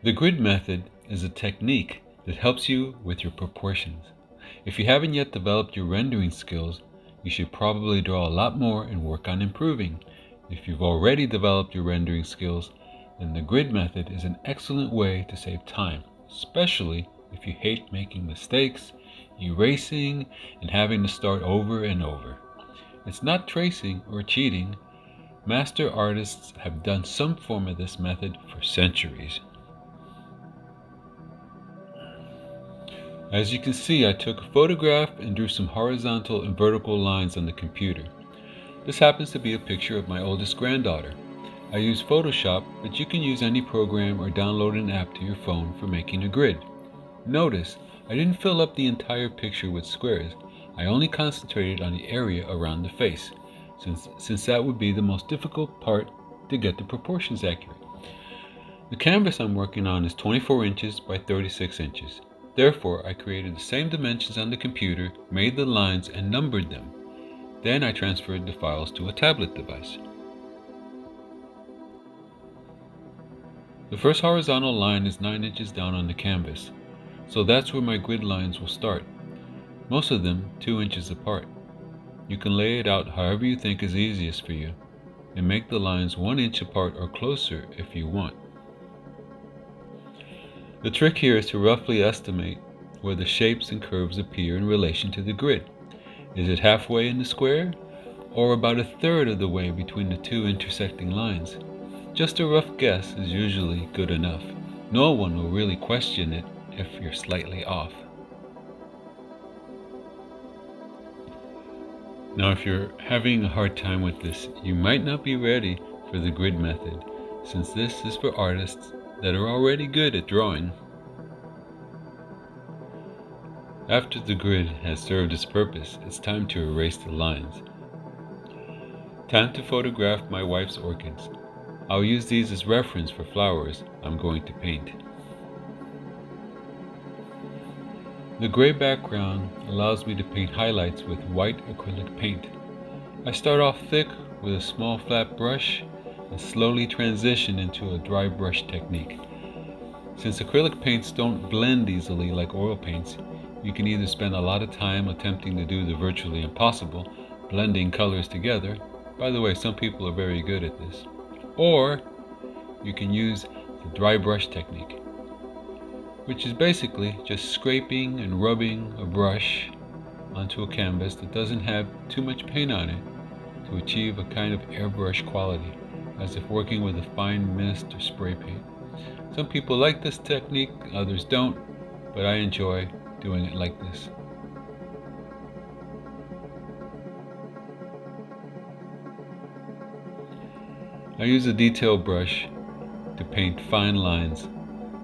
The grid method is a technique that helps you with your proportions. If you haven't yet developed your rendering skills, you should probably draw a lot more and work on improving. If you've already developed your rendering skills, then the grid method is an excellent way to save time, especially if you hate making mistakes, erasing, and having to start over and over. It's not tracing or cheating. Master artists have done some form of this method for centuries. As you can see, I took a photograph and drew some horizontal and vertical lines on the computer. This happens to be a picture of my oldest granddaughter. I use Photoshop, but you can use any program or download an app to your phone for making a grid. Notice, I didn't fill up the entire picture with squares. I only concentrated on the area around the face, since that would be the most difficult part to get the proportions accurate. The canvas I'm working on is 24 inches by 36 inches. Therefore, I created the same dimensions on the computer, made the lines, and numbered them. Then I transferred the files to a tablet device. The first horizontal line is 9 inches down on the canvas, so that's where my grid lines will start, most of them 2 inches apart. You can lay it out however you think is easiest for you, and make the lines 1 inch apart or closer if you want. The trick here is to roughly estimate where the shapes and curves appear in relation to the grid. Is it halfway in the square, or about a third of the way between the two intersecting lines? Just a rough guess is usually good enough. No one will really question it if you're slightly off. Now, if you're having a hard time with this, you might not be ready for the grid method, since this is for artists that are already good at drawing. After the grid has served its purpose, it's time to erase the lines. Time to photograph my wife's orchids. I'll use these as reference for flowers I'm going to paint. The gray background allows me to paint highlights with white acrylic paint. I start off thick with a small flat brush and slowly transition into a dry brush technique. Since acrylic paints don't blend easily like oil paints, you can either spend a lot of time attempting to do the virtually impossible, blending colors together. By the way, some people are very good at this. Or you can use the dry brush technique, which is basically just scraping and rubbing a brush onto a canvas that doesn't have too much paint on it to achieve a kind of airbrush quality, as if working with a fine mist or spray paint. Some people like this technique, others don't, but I enjoy doing it like this. I use a detail brush to paint fine lines.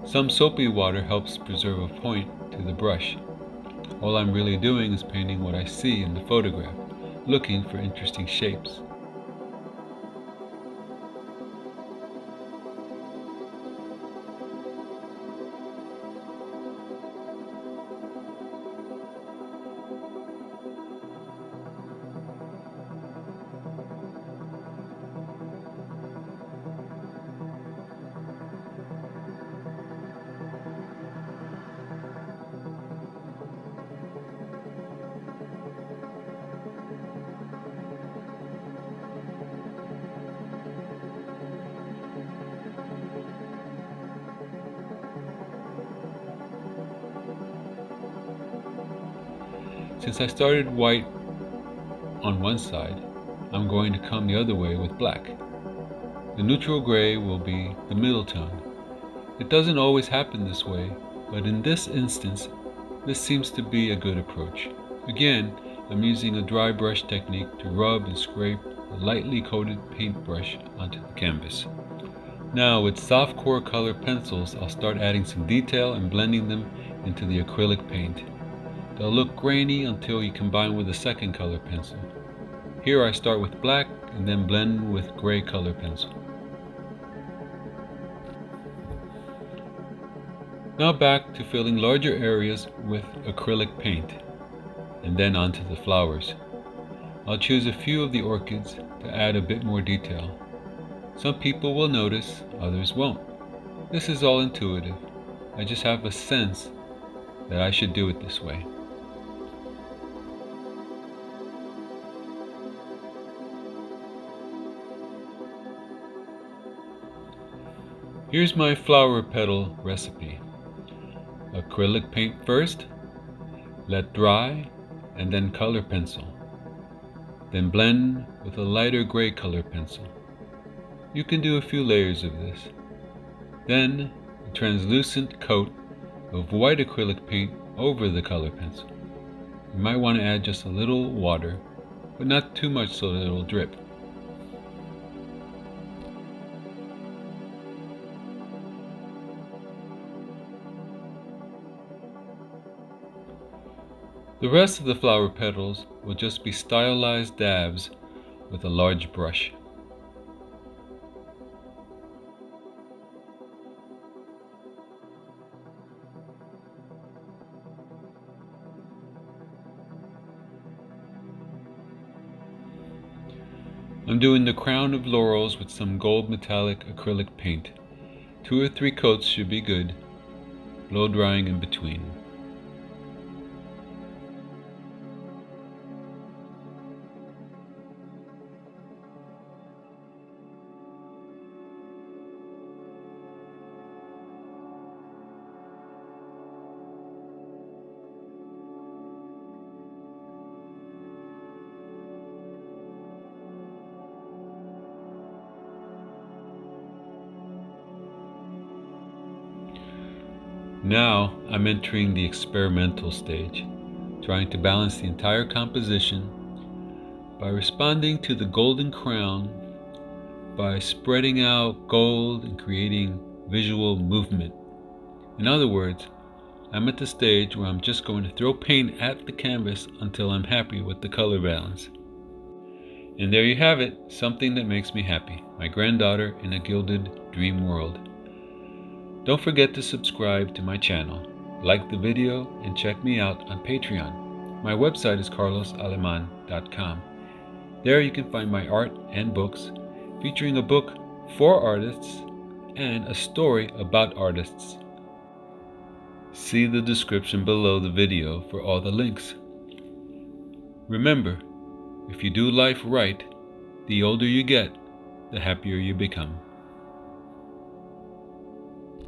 Some soapy water helps preserve a point to the brush. All I'm really doing is painting what I see in the photograph, looking for interesting shapes. Since I started white on one side, I'm going to come the other way with black. The neutral gray will be the middle tone. It doesn't always happen this way, but in this instance, this seems to be a good approach. Again, I'm using a dry brush technique to rub and scrape a lightly coated paintbrush onto the canvas. Now, with soft core color pencils, I'll start adding some detail and blending them into the acrylic paint. They'll look grainy until you combine with a second color pencil. Here I start with black and then blend with gray color pencil. Now back to filling larger areas with acrylic paint, and then onto the flowers. I'll choose a few of the orchids to add a bit more detail. Some people will notice, others won't. This is all intuitive. I just have a sense that I should do it this way. Here's my flower petal recipe. Acrylic paint first, let dry, and then color pencil. Then blend with a lighter gray color pencil. You can do a few layers of this. Then a translucent coat of white acrylic paint over the color pencil. You might want to add just a little water, but not too much so that it'll drip. The rest of the flower petals will just be stylized dabs with a large brush. I'm doing the crown of laurels with some gold metallic acrylic paint. 2 or 3 coats should be good, blow drying in between. Now I'm entering the experimental stage, trying to balance the entire composition by responding to the golden crown, by spreading out gold and creating visual movement. In other words, I'm at the stage where I'm just going to throw paint at the canvas until I'm happy with the color balance. And there you have it, something that makes me happy, my granddaughter in a gilded dream world. Don't forget to subscribe to my channel, like the video, and check me out on Patreon. My website is carlosaleman.com. There you can find my art and books, featuring a book for artists and a story about artists. See the description below the video for all the links. Remember, if you do life right, the older you get, the happier you become.